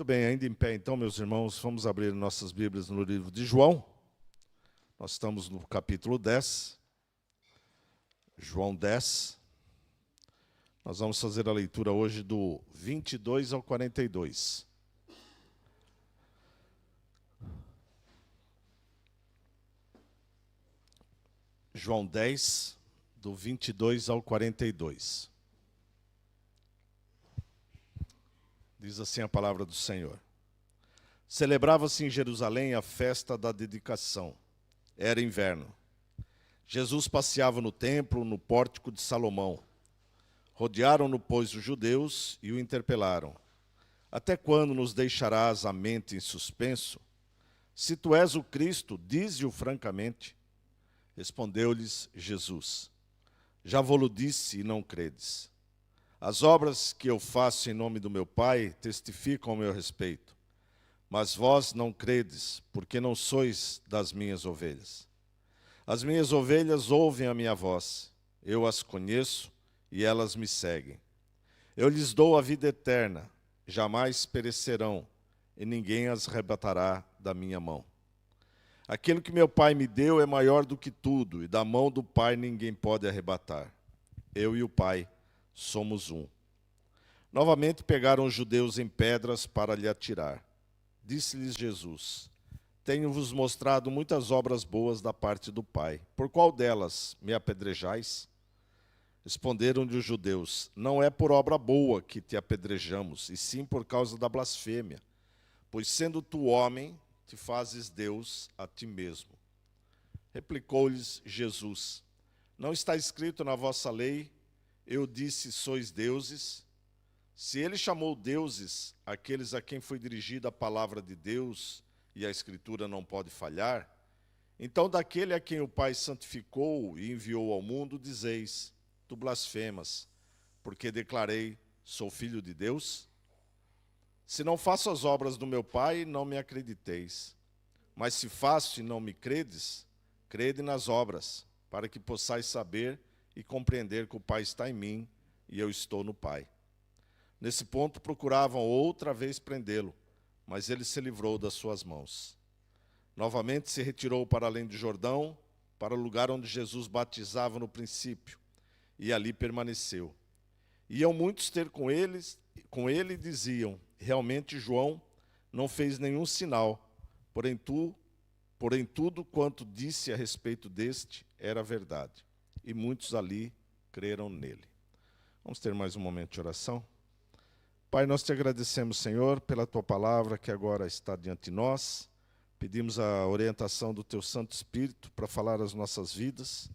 Muito bem, ainda em pé, então, meus irmãos, vamos abrir nossas Bíblias no livro de João. Nós estamos no capítulo 10, João 10. Nós vamos fazer a leitura hoje do 22 ao 42. João 10, do 22 ao 42. Diz assim a palavra do Senhor. Celebrava-se em Jerusalém a festa da dedicação. Era inverno. Jesus passeava no templo, no pórtico de Salomão. Rodearam-no, pois, os judeus e o interpelaram. Até quando nos deixarás a mente em suspenso? Se tu és o Cristo, dize-o francamente. Respondeu-lhes Jesus. Já vo-lo disse e não credes. As obras que eu faço em nome do meu Pai testificam ao meu respeito. Mas vós não credes, porque não sois das minhas ovelhas. As minhas ovelhas ouvem a minha voz. Eu as conheço e elas me seguem. Eu lhes dou a vida eterna, jamais perecerão, e ninguém as arrebatará da minha mão. Aquilo que meu Pai me deu é maior do que tudo, e da mão do Pai ninguém pode arrebatar. Eu e o Pai somos um. Novamente pegaram os judeus em pedras para lhe atirar. Disse-lhes Jesus: Tenho-vos mostrado muitas obras boas da parte do Pai. Por qual delas me apedrejais? Responderam-lhe os judeus: Não é por obra boa que te apedrejamos, e sim por causa da blasfêmia. Pois sendo tu homem, te fazes Deus a ti mesmo. Replicou-lhes Jesus: Não está escrito na vossa lei, eu disse, sois deuses? Se ele chamou deuses aqueles a quem foi dirigida a palavra de Deus, e a Escritura não pode falhar, então daquele a quem o Pai santificou e enviou ao mundo, dizeis: Tu blasfemas, porque declarei, sou filho de Deus? Se não faço as obras do meu Pai, não me acrediteis. Mas se faço e não me credes, crede nas obras, para que possais saber e compreender que o Pai está em mim e eu estou no Pai. Nesse ponto procuravam outra vez prendê-lo, mas ele se livrou das suas mãos. Novamente se retirou para além do Jordão, para o lugar onde Jesus batizava no princípio, e ali permaneceu. Iam muitos ter com ele e diziam: Realmente João não fez nenhum sinal, porém tudo quanto disse a respeito deste era verdade. E muitos ali creram nele. Vamos ter mais um momento de oração? Pai, nós te agradecemos, Senhor, pela tua palavra que agora está diante de nós. Pedimos a orientação do teu Santo Espírito para falar as nossas vidas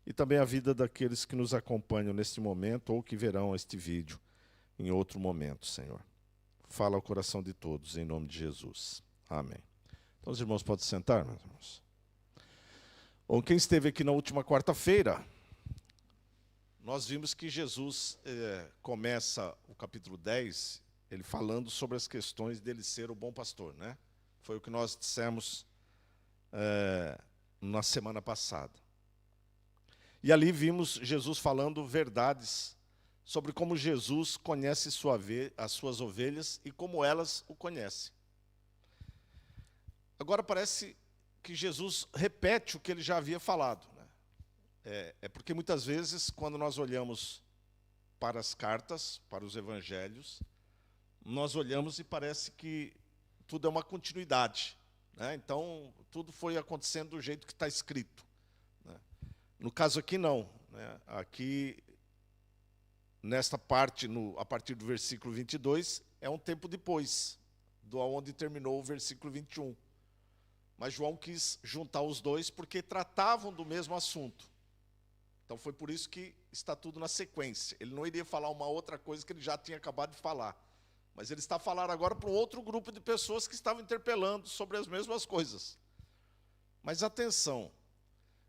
e também a vida daqueles que nos acompanham neste momento ou que verão este vídeo em outro momento, Senhor. Fala ao coração de todos, em nome de Jesus. Amém. Então, os irmãos podem sentar, meus irmãos. Bom, quem esteve aqui na última quarta-feira, nós vimos que Jesus começa o capítulo 10, ele falando sobre as questões dele ser o bom pastor, né? Foi o que nós dissemos na semana passada. E ali vimos Jesus falando verdades sobre como Jesus conhece as suas ovelhas e como elas o conhecem. Agora parece que Jesus repete o que ele já havia falado, né? É porque muitas vezes, quando nós olhamos para as cartas, para os evangelhos, nós olhamos e parece que tudo é uma continuidade, né? Então, tudo foi acontecendo do jeito que está escrito, né? No caso aqui, não, né? Aqui, nesta parte, a partir do versículo 22, é um tempo depois, onde terminou o versículo 21. Mas João quis juntar os dois porque tratavam do mesmo assunto. Então foi por isso que está tudo na sequência. Ele não iria falar uma outra coisa que ele já tinha acabado de falar. Mas ele está falando agora para um outro grupo de pessoas que estavam interpelando sobre as mesmas coisas. Mas atenção,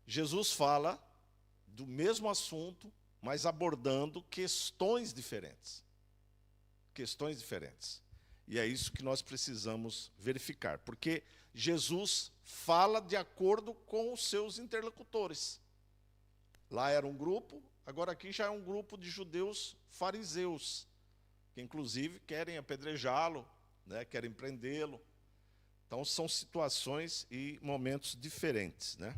Jesus fala do mesmo assunto, mas abordando questões diferentes. Questões diferentes. E é isso que nós precisamos verificar. Porque Jesus fala de acordo com os seus interlocutores. Lá era um grupo, agora aqui já é um grupo de judeus fariseus, que inclusive querem apedrejá-lo, né? Querem prendê-lo. Então, são situações e momentos diferentes, né?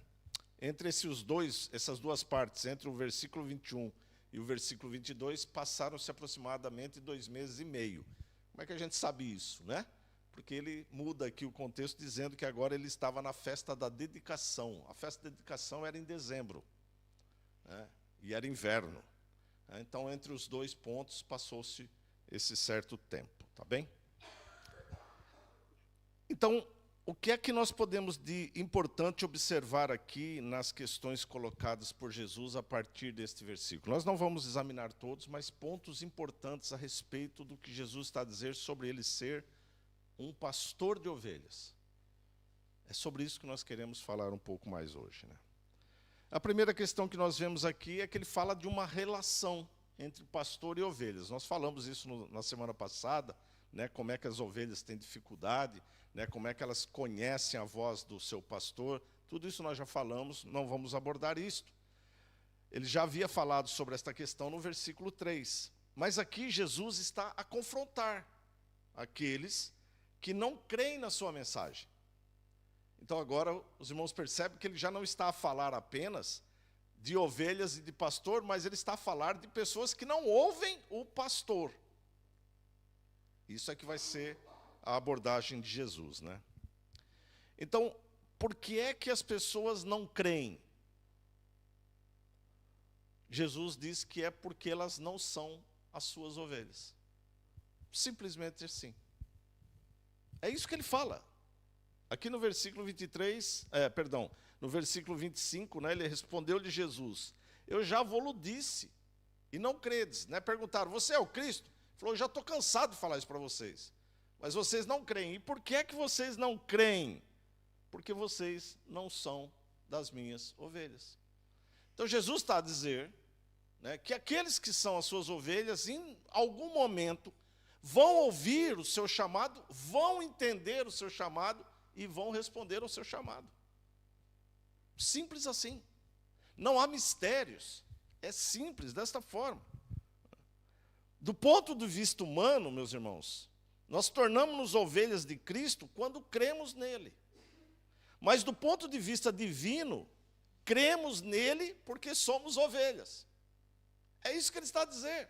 Entre essas duas partes, entre o versículo 21 e o versículo 22, passaram-se aproximadamente 2 meses e meio. Como é que a gente sabe isso, né? Porque ele muda aqui o contexto dizendo que agora ele estava na festa da dedicação. A festa da dedicação era em dezembro, né? E era inverno. Então, entre os dois pontos, passou-se esse certo tempo, tá bem? Então, o que é que nós podemos de importante observar aqui nas questões colocadas por Jesus a partir deste versículo? Nós não vamos examinar todos, mas pontos importantes a respeito do que Jesus está a dizer sobre ele ser um pastor de ovelhas. É sobre isso que nós queremos falar um pouco mais hoje, né? A primeira questão que nós vemos aqui é que ele fala de uma relação entre pastor e ovelhas. Nós falamos isso na semana passada, né, como é que as ovelhas têm dificuldade, né, como é que elas conhecem a voz do seu pastor. Tudo isso nós já falamos, não vamos abordar isto. Ele já havia falado sobre esta questão no versículo 3. Mas aqui Jesus está a confrontar aqueles que não creem na sua mensagem. Então agora os irmãos percebem que ele já não está a falar apenas de ovelhas e de pastor, mas ele está a falar de pessoas que não ouvem o pastor. Isso é que vai ser a abordagem de Jesus, né? Então, por que é que as pessoas não creem? Jesus diz que é porque elas não são as suas ovelhas. Simplesmente assim. É isso que ele fala. Aqui no versículo 23, no versículo 25, né, ele respondeu-lhe Jesus: eu já vou-lo disse, e não credes, né? Perguntaram: você é o Cristo? Ele falou: eu já estou cansado de falar isso para vocês, mas vocês não creem. E por que é que vocês não creem? Porque vocês não são das minhas ovelhas. Então Jesus está a dizer, né, que aqueles que são as suas ovelhas, em algum momento, vão ouvir o seu chamado, vão entender o seu chamado e vão responder ao seu chamado. Simples assim. Não há mistérios. É simples desta forma. Do ponto de vista humano, meus irmãos, nós tornamos-nos ovelhas de Cristo quando cremos nele. Mas do ponto de vista divino, cremos nele porque somos ovelhas. É isso que ele está a dizer.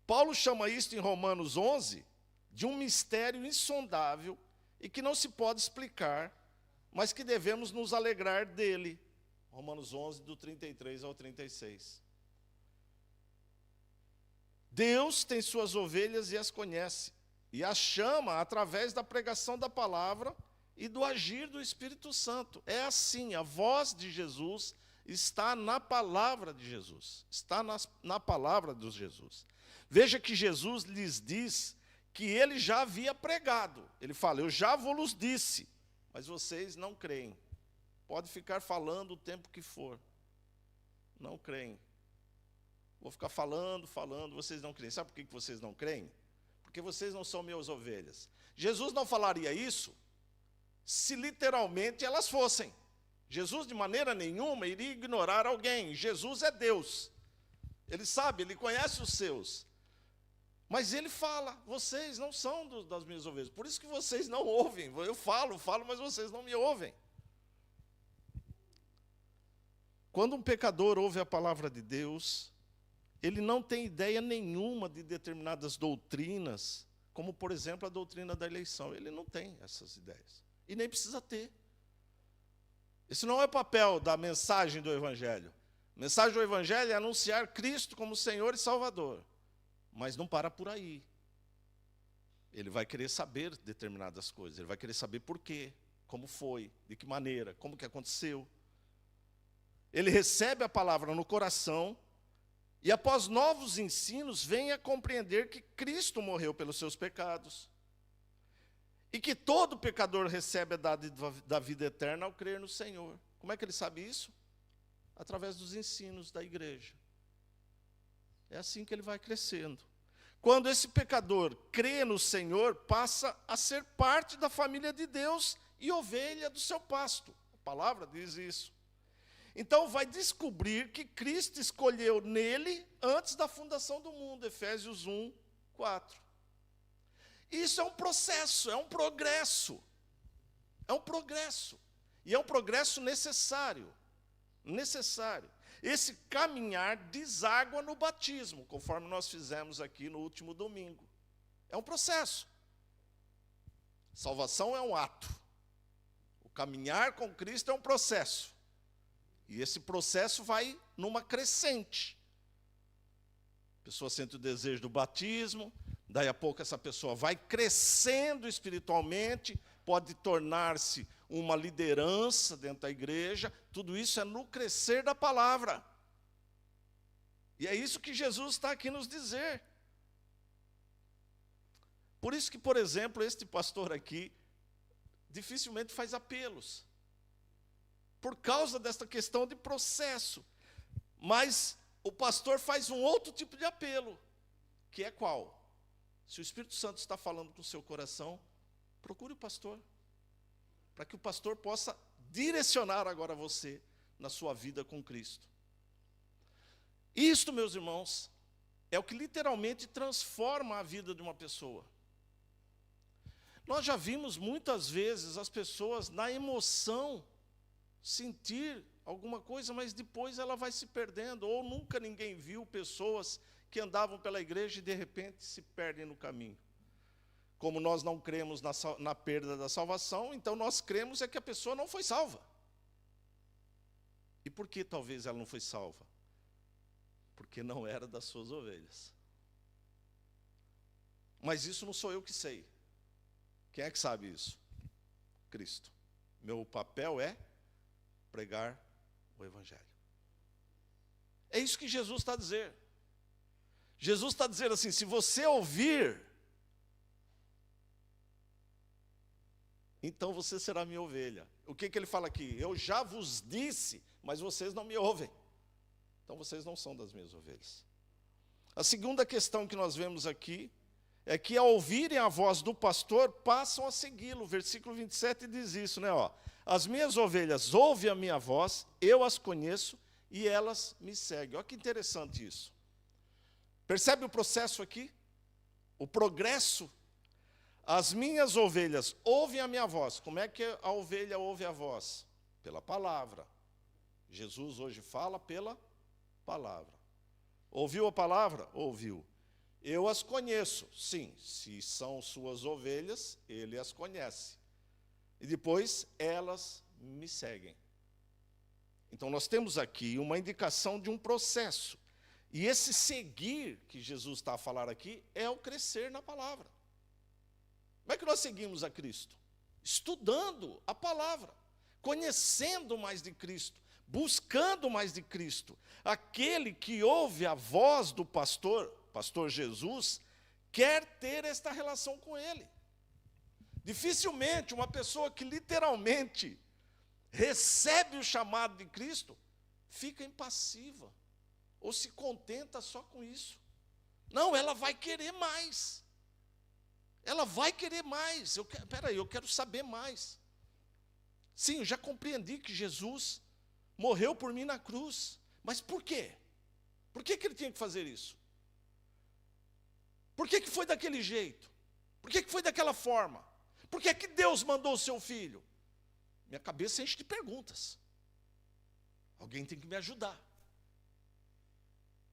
Paulo chama isto em Romanos 11 de um mistério insondável e que não se pode explicar, mas que devemos nos alegrar dele. Romanos 11, do 33 ao 36. Deus tem suas ovelhas e as conhece, e as chama através da pregação da palavra e do agir do Espírito Santo. É assim, a voz de Jesus está na palavra de Jesus, está na palavra de Jesus. Veja que Jesus lhes diz que ele já havia pregado. Ele fala: eu já vos disse, mas vocês não creem. Pode ficar falando o tempo que for. Não creem. Vou ficar falando, vocês não creem. Sabe por que vocês não creem? Porque vocês não são minhas ovelhas. Jesus não falaria isso se literalmente elas fossem. Jesus de maneira nenhuma iria ignorar alguém. Jesus é Deus. Ele sabe, ele conhece os seus. Mas ele fala: vocês não são das minhas ovelhas. Por isso que vocês não ouvem. Eu falo, mas vocês não me ouvem. Quando um pecador ouve a palavra de Deus, ele não tem ideia nenhuma de determinadas doutrinas, como, por exemplo, a doutrina da eleição. Ele não tem essas ideias. E nem precisa ter. Esse não é o papel da mensagem do Evangelho. A mensagem do Evangelho é anunciar Cristo como Senhor e Salvador. Mas não para por aí. Ele vai querer saber determinadas coisas. Ele vai querer saber por quê, como foi, de que maneira, como que aconteceu. Ele recebe a palavra no coração e, após novos ensinos, vem a compreender que Cristo morreu pelos seus pecados e que todo pecador recebe a dádiva da vida eterna ao crer no Senhor. Como é que ele sabe isso? Através dos ensinos da igreja. É assim que ele vai crescendo. Quando esse pecador crê no Senhor, passa a ser parte da família de Deus e ovelha do seu pasto. A palavra diz isso. Então vai descobrir que Cristo escolheu nele antes da fundação do mundo. Efésios 1, 4. Isso é um processo, é um progresso. É um progresso. E é um progresso necessário. Necessário. Esse caminhar deságua no batismo, conforme nós fizemos aqui no último domingo. É um processo. Salvação é um ato. O caminhar com Cristo é um processo. E esse processo vai numa crescente. A pessoa sente o desejo do batismo, daí a pouco essa pessoa vai crescendo espiritualmente, pode tornar-se uma liderança dentro da igreja. Tudo isso é no crescer da palavra. E é isso que Jesus está aqui nos dizer. Por isso que, por exemplo, este pastor aqui dificilmente faz apelos. Por causa desta questão de processo. Mas o pastor faz um outro tipo de apelo, que é qual? Se o Espírito Santo está falando com o seu coração, procure o pastor, para que o pastor possa direcionar agora você na sua vida com Cristo. Isto, meus irmãos, é o que literalmente transforma a vida de uma pessoa. Nós já vimos muitas vezes as pessoas na emoção sentir alguma coisa, mas depois ela vai se perdendo, ou nunca ninguém viu pessoas que andavam pela igreja e de repente se perdem no caminho. Como nós não cremos na perda da salvação, então nós cremos é que a pessoa não foi salva. E por que talvez ela não foi salva? Porque não era das suas ovelhas. Mas isso não sou eu que sei. Quem é que sabe isso? Cristo. Meu papel é pregar o Evangelho. É isso que Jesus está a dizer. Jesus está a dizer assim, se você ouvir, então você será minha ovelha. O que ele fala aqui? Eu já vos disse, mas vocês não me ouvem. Então vocês não são das minhas ovelhas. A segunda questão que nós vemos aqui é que ao ouvirem a voz do pastor, passam a segui-lo. O versículo 27 diz isso, né? As minhas ovelhas ouvem a minha voz, eu as conheço e elas me seguem. Olha que interessante isso. Percebe o processo aqui? O progresso. As minhas ovelhas ouvem a minha voz. Como é que a ovelha ouve a voz? Pela palavra. Jesus hoje fala pela palavra. Ouviu a palavra? Ouviu. Eu as conheço. Sim, se são suas ovelhas, ele as conhece. E depois elas me seguem. Então nós temos aqui uma indicação de um processo. E esse seguir que Jesus está a falar aqui é o crescer na palavra. Como é que nós seguimos a Cristo? Estudando a palavra, conhecendo mais de Cristo, buscando mais de Cristo. Aquele que ouve a voz do pastor Jesus, quer ter esta relação com ele. Dificilmente uma pessoa que literalmente recebe o chamado de Cristo, fica impassiva, ou se contenta só com isso. Não, ela vai querer mais. Ela vai querer mais. Eu quero saber mais. Sim, eu já compreendi que Jesus morreu por mim na cruz. Mas por quê? Por que ele tinha que fazer isso? Por que foi daquele jeito? Por que foi daquela forma? Por que Deus mandou o seu filho? Minha cabeça enche de perguntas. Alguém tem que me ajudar.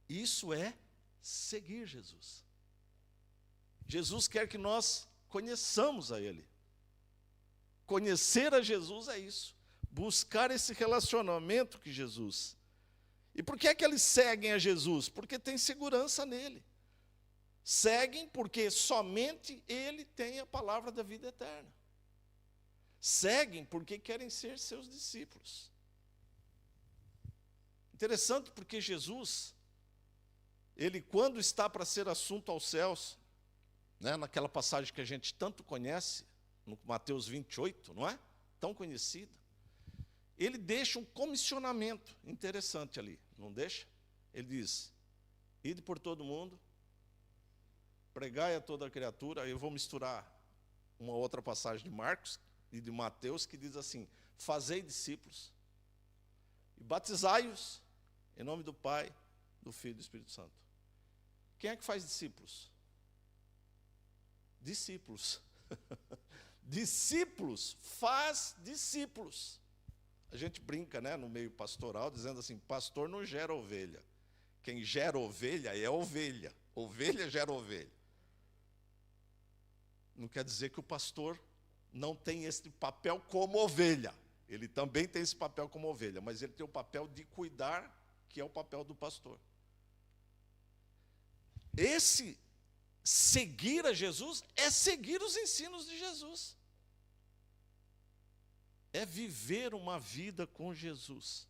Isso é seguir Jesus. Jesus quer que nós conheçamos a Ele. Conhecer a Jesus é isso. Buscar esse relacionamento com Jesus. E por que eles seguem a Jesus? Porque tem segurança nele. Seguem porque somente Ele tem a palavra da vida eterna. Seguem porque querem ser seus discípulos. Interessante porque Jesus, Ele quando está para ser assunto aos céus, né, naquela passagem que a gente tanto conhece, no Mateus 28, não é? Tão conhecida. Ele deixa um comissionamento interessante ali, não deixa? Ele diz, ide por todo mundo, pregai a toda a criatura. Eu vou misturar uma outra passagem de Marcos e de Mateus, que diz assim, fazei discípulos, e batizai-os em nome do Pai, do Filho e do Espírito Santo. Quem é que faz discípulos? Discípulos. Discípulos faz discípulos. A gente brinca, né, no meio pastoral, dizendo assim, pastor não gera ovelha. Quem gera ovelha é ovelha. Ovelha gera ovelha. Não quer dizer que o pastor não tem esse papel como ovelha. Ele também tem esse papel como ovelha, mas ele tem o papel de cuidar, que é o papel do pastor. Esse seguir a Jesus é seguir os ensinos de Jesus. É viver uma vida com Jesus.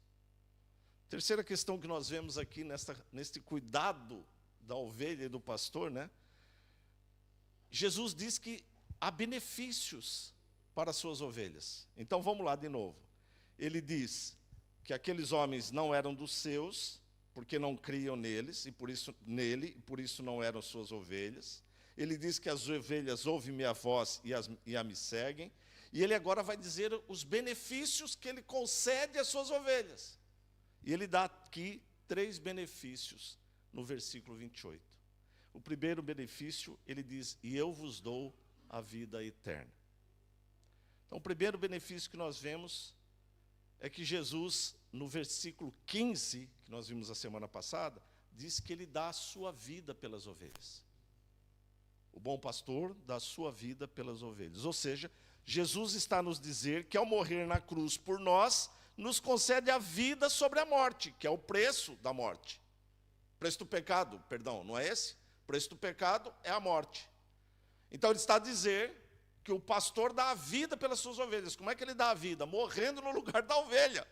Terceira questão que nós vemos aqui neste cuidado da ovelha e do pastor, né? Jesus diz que há benefícios para as suas ovelhas. Então vamos lá de novo. Ele diz que aqueles homens não eram dos seus, porque não criam neles, e por isso não eram suas ovelhas. Ele diz que as ovelhas ouvem minha voz e a me seguem. E ele agora vai dizer os benefícios que ele concede às suas ovelhas. E ele dá aqui 3 benefícios no versículo 28. O primeiro benefício, ele diz, e eu vos dou a vida eterna. Então, o primeiro benefício que nós vemos é que Jesus, no versículo 15, que nós vimos a semana passada, diz que ele dá a sua vida pelas ovelhas. O bom pastor dá a sua vida pelas ovelhas. Ou seja, Jesus está a nos dizer que ao morrer na cruz por nós, nos concede a vida sobre a morte, que é o preço da morte. Preço do pecado, perdão, não é esse? O preço do pecado é a morte. Então ele está a dizer que o pastor dá a vida pelas suas ovelhas. Como é que ele dá a vida? Morrendo no lugar da ovelha.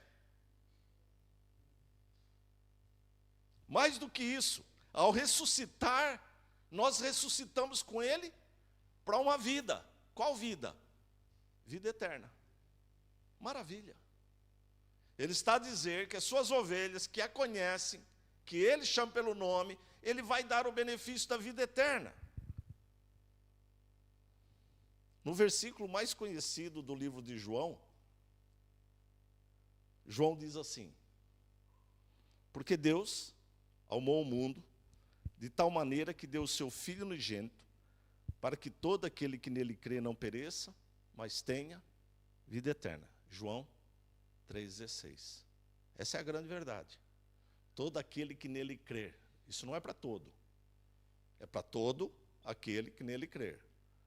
Mais do que isso, ao ressuscitar, nós ressuscitamos com ele para uma vida. Qual vida? Vida eterna. Maravilha. Ele está a dizer que as suas ovelhas, que a conhecem, que ele chama pelo nome, ele vai dar o benefício da vida eterna. No versículo mais conhecido do livro de João, João diz assim: porque Deus amou o mundo de tal maneira que deu o seu Filho unigênito, para que todo aquele que nele crê não pereça, mas tenha vida eterna. João 3,16. Essa é a grande verdade. Todo aquele que nele crer. Isso não é para todo. É para todo aquele que nele crer.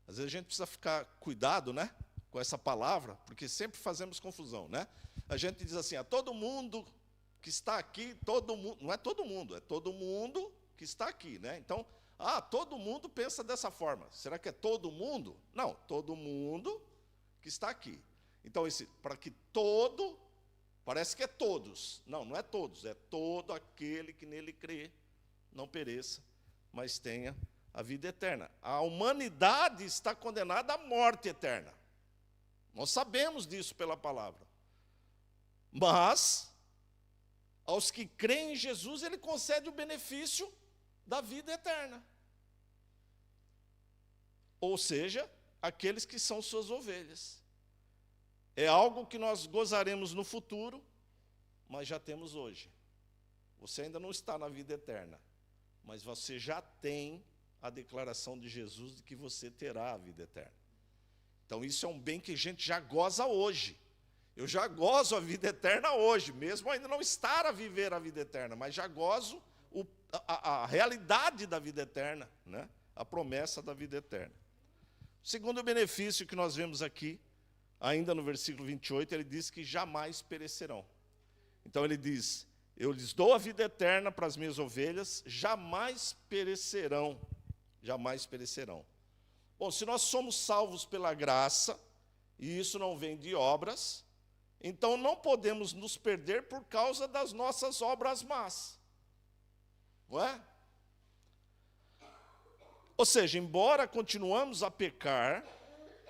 Às vezes a gente precisa ficar cuidado, né, com essa palavra, porque sempre fazemos confusão, né? A gente diz assim, todo mundo que está aqui, todo mundo, não é todo mundo, é todo mundo que está aqui, né? Então, todo mundo pensa dessa forma. Será que é todo mundo? Não, todo mundo que está aqui. Então, para que todo, parece que é todos. Não, não é todos, é todo aquele que nele crê, não pereça, mas tenha a vida eterna. A humanidade está condenada à morte eterna. Nós sabemos disso pela palavra. Mas, aos que creem em Jesus, ele concede o benefício da vida eterna. Ou seja, aqueles que são suas ovelhas. É algo que nós gozaremos no futuro, mas já temos hoje. Você ainda não está na vida eterna, mas você já tem a declaração de Jesus de que você terá a vida eterna. Então isso é um bem que a gente já goza hoje. Eu já gozo a vida eterna hoje, mesmo ainda não estar a viver a vida eterna, mas já gozo a realidade da vida eterna, né? A promessa da vida eterna. O segundo benefício que nós vemos aqui, ainda no versículo 28, ele diz que jamais perecerão. Então ele diz, eu lhes dou a vida eterna para as minhas ovelhas, jamais perecerão. Jamais perecerão. Bom, se nós somos salvos pela graça, e isso não vem de obras, então não podemos nos perder por causa das nossas obras más. Não é? Ou seja, embora continuamos a pecar,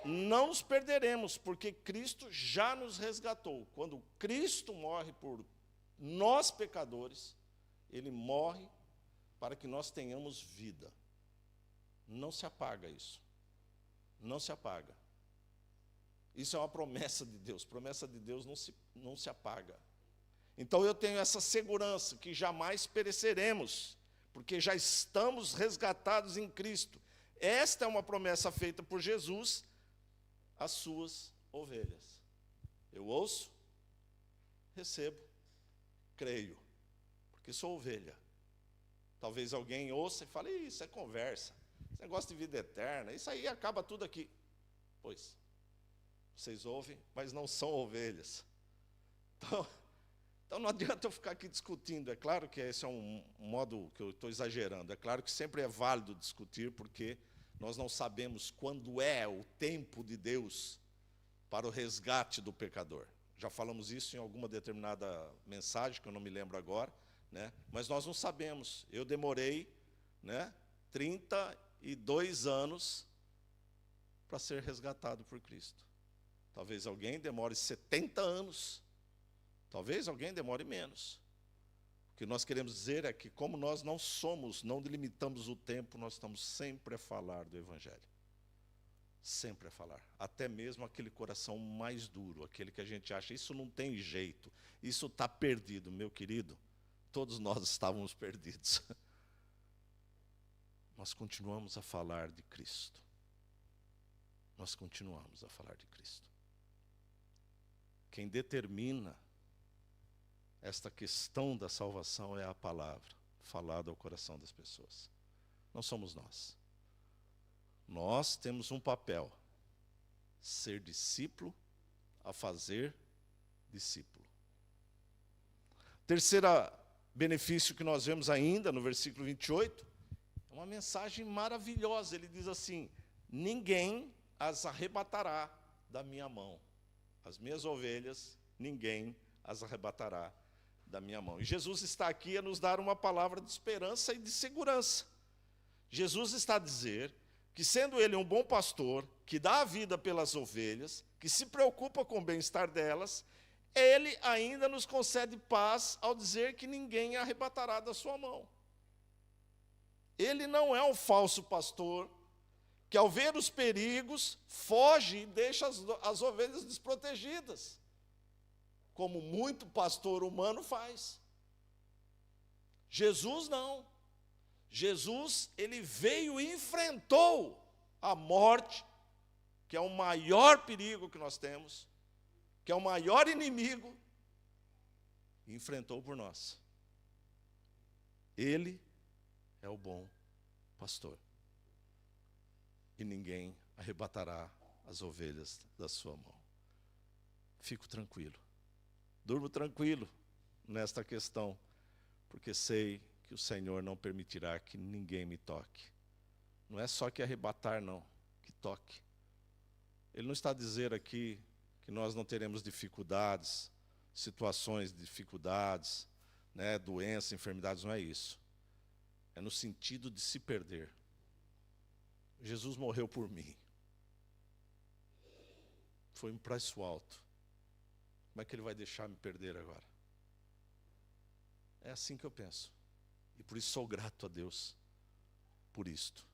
não nos perderemos, porque Cristo já nos resgatou. Quando Cristo morre por nós pecadores, ele morre para que nós tenhamos vida. Não se apaga isso. Não se apaga. Isso é uma promessa de Deus. Promessa de Deus não se apaga. Então eu tenho essa segurança que jamais pereceremos, porque já estamos resgatados em Cristo. Esta é uma promessa feita por Jesus às suas ovelhas. Eu ouço, recebo, creio, porque sou ovelha. Talvez alguém ouça e fale, isso é conversa, esse negócio de vida eterna, isso aí acaba tudo aqui. Pois, vocês ouvem, mas não são ovelhas. Então não adianta eu ficar aqui discutindo. É claro que esse é um modo que eu estou exagerando. É claro que sempre é válido discutir, porque nós não sabemos quando é o tempo de Deus para o resgate do pecador. Já falamos isso em alguma determinada mensagem, que eu não me lembro agora, né? Mas nós não sabemos. Eu demorei, né, 32 anos para ser resgatado por Cristo. Talvez alguém demore 70 anos. Talvez alguém demore menos. O que nós queremos dizer é que, como nós não delimitamos o tempo, nós estamos sempre a falar do Evangelho. Sempre a falar. Até mesmo aquele coração mais duro, aquele que a gente acha, isso não tem jeito, isso está perdido. Meu querido, todos nós estávamos perdidos. Nós continuamos a falar de Cristo. Nós continuamos a falar de Cristo. Quem determina esta questão da salvação é a palavra falada ao coração das pessoas. Não somos nós. Nós temos um papel: ser discípulo a fazer discípulo. Terceiro benefício que nós vemos ainda no versículo 28, é uma mensagem maravilhosa. Ele diz assim: ninguém as arrebatará da minha mão. As minhas ovelhas, ninguém as arrebatará da minha mão. E Jesus está aqui a nos dar uma palavra de esperança e de segurança. Jesus está a dizer que, sendo Ele um bom pastor, que dá a vida pelas ovelhas, que se preocupa com o bem-estar delas, Ele ainda nos concede paz ao dizer que ninguém arrebatará da sua mão. Ele não é um falso pastor que, ao ver os perigos, foge e deixa as ovelhas desprotegidas, como muito pastor humano faz. Jesus não. Jesus, ele veio e enfrentou a morte, que é o maior perigo que nós temos, que é o maior inimigo, e enfrentou por nós. Ele é o bom pastor. E ninguém arrebatará as ovelhas da sua mão. Fico tranquilo. Durmo tranquilo nesta questão, porque sei que o Senhor não permitirá que ninguém me toque. Não é só que arrebatar, não, que toque. Ele não está a dizer aqui que nós não teremos dificuldades, situações de dificuldades, né, doenças, enfermidades, não é isso. É no sentido de se perder. Jesus morreu por mim. Foi um preço alto. Como é que ele vai deixar me perder agora? É assim que eu penso. E por isso sou grato a Deus por isto.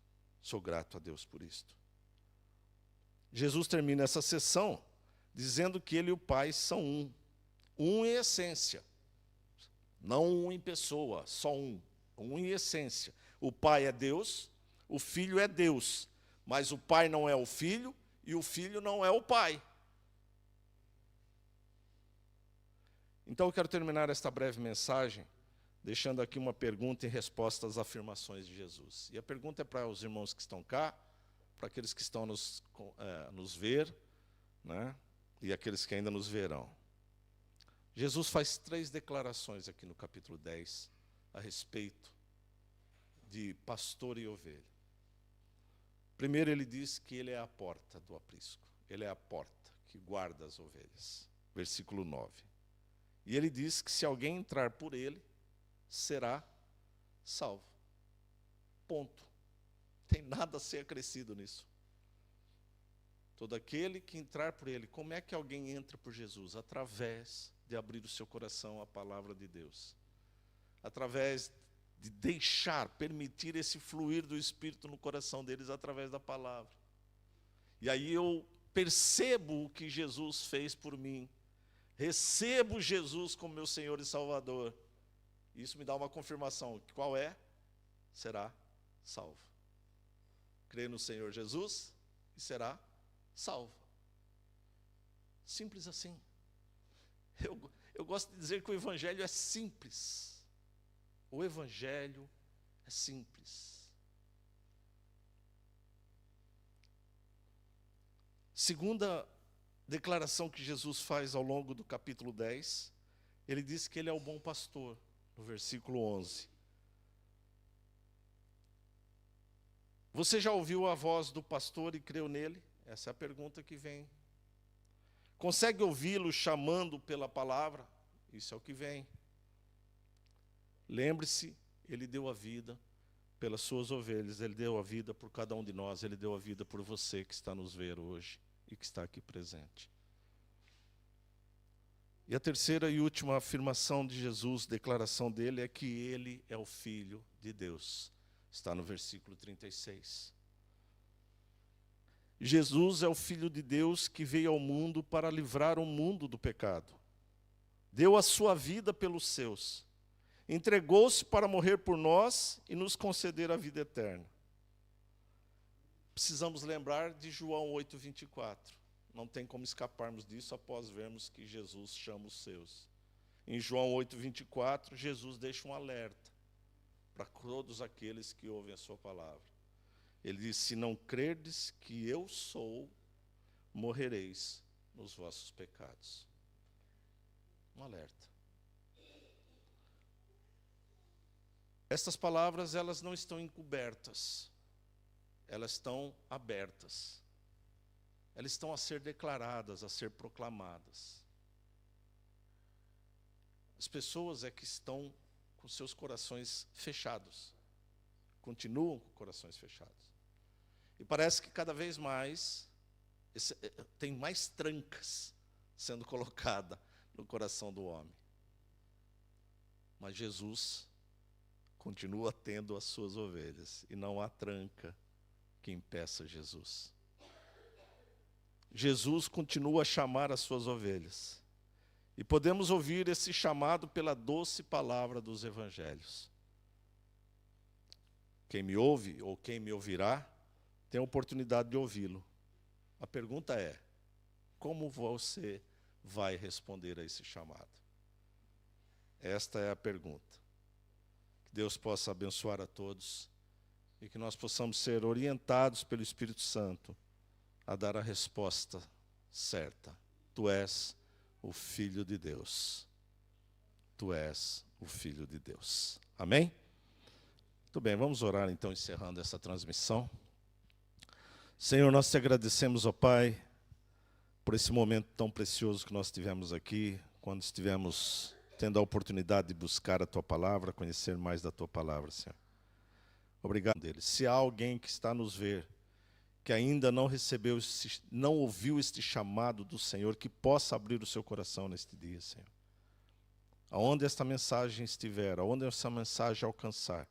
Sou grato a Deus por isto. Jesus termina essa sessão dizendo que ele e o Pai são um. Um em essência. Não um em pessoa, só um. Um em essência. O Pai é Deus, o Filho é Deus. Mas o Pai não é o Filho e o Filho não é o Pai. Então eu quero terminar esta breve mensagem deixando aqui uma pergunta em resposta às afirmações de Jesus. E a pergunta é para os irmãos que estão cá, para aqueles que estão nos ver, né? E aqueles que ainda nos verão. Jesus faz 3 declarações aqui no capítulo 10 a respeito de pastor e ovelha. Primeiro ele diz que ele é a porta do aprisco. Ele é a porta que guarda as ovelhas. Versículo 9. E ele diz que se alguém entrar por ele, será salvo. Ponto. Tem nada a ser acrescido nisso. Todo aquele que entrar por ele. Como é que alguém entra por Jesus? Através de abrir o seu coração à palavra de Deus. Através de deixar, permitir esse fluir do Espírito no coração deles através da palavra. E aí eu percebo o que Jesus fez por mim. Recebo Jesus como meu Senhor e Salvador. Isso me dá uma confirmação. Qual é? Será salvo. crê no Senhor Jesus e será salvo. Simples assim. Eu gosto de dizer que o Evangelho é simples. O Evangelho é simples. Segunda declaração que Jesus faz ao longo do capítulo 10, ele diz que ele é o bom pastor, no versículo 11. Você já ouviu a voz do pastor e creu nele? Essa é a pergunta que vem. Consegue ouvi-lo chamando pela palavra? Isso é o que vem. Lembre-se, ele deu a vida pelas suas ovelhas, ele deu a vida por cada um de nós, ele deu a vida por você que está nos ver hoje e que está aqui presente. E a terceira e última afirmação de Jesus, declaração dele, é que ele é o Filho de Deus. Está no versículo 36. Jesus é o Filho de Deus que veio ao mundo para livrar o mundo do pecado. Deu a sua vida pelos seus. Entregou-se para morrer por nós e nos conceder a vida eterna. Precisamos lembrar de João 8:24. Não tem como escaparmos disso após vermos que Jesus chama os seus. Em João 8:24, Jesus deixa um alerta para todos aqueles que ouvem a sua palavra. Ele diz: se não crerdes que eu sou, morrereis nos vossos pecados. Um alerta. Estas palavras, elas não estão encobertas. Elas estão abertas. Elas estão a ser declaradas, a ser proclamadas. As pessoas é que estão com seus corações fechados. Continuam com corações fechados. E parece que cada vez mais tem mais trancas sendo colocada no coração do homem. Mas Jesus continua tendo as suas ovelhas e não há tranca que impeça Jesus. Jesus continua a chamar as suas ovelhas. E podemos ouvir esse chamado pela doce palavra dos evangelhos. Quem me ouve ou quem me ouvirá tem a oportunidade de ouvi-lo. A pergunta é: como você vai responder a esse chamado? Esta é a pergunta. Que Deus possa abençoar a todos e que nós possamos ser orientados pelo Espírito Santo a dar a resposta certa. Tu és o Filho de Deus. Tu és o Filho de Deus. Amém? Muito bem, vamos orar então, encerrando essa transmissão. Senhor, nós te agradecemos, ó Pai, por esse momento tão precioso que nós tivemos aqui, quando estivemos tendo a oportunidade de buscar a Tua Palavra, conhecer mais da Tua Palavra, Senhor. Obrigado deles. Se há alguém que está nos ver, que ainda não recebeu, não ouviu este chamado do Senhor, que possa abrir o seu coração neste dia, Senhor. Aonde esta mensagem estiver, aonde essa mensagem alcançar,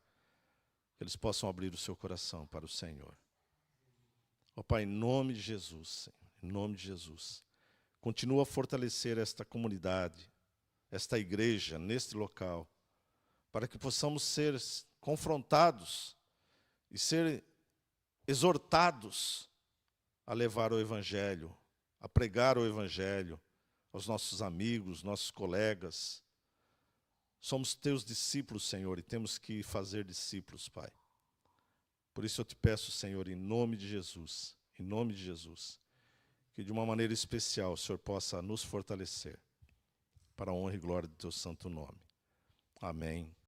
que eles possam abrir o seu coração para o Senhor. Ó Pai, em nome de Jesus, Senhor, em nome de Jesus, continua a fortalecer esta comunidade, esta igreja, neste local, para que possamos ser confrontados e ser exortados a levar o Evangelho, a pregar o Evangelho aos nossos amigos, nossos colegas. Somos teus discípulos, Senhor, e temos que fazer discípulos, Pai. Por isso eu te peço, Senhor, em nome de Jesus, que de uma maneira especial o Senhor possa nos fortalecer para a honra e glória do teu santo nome. Amém.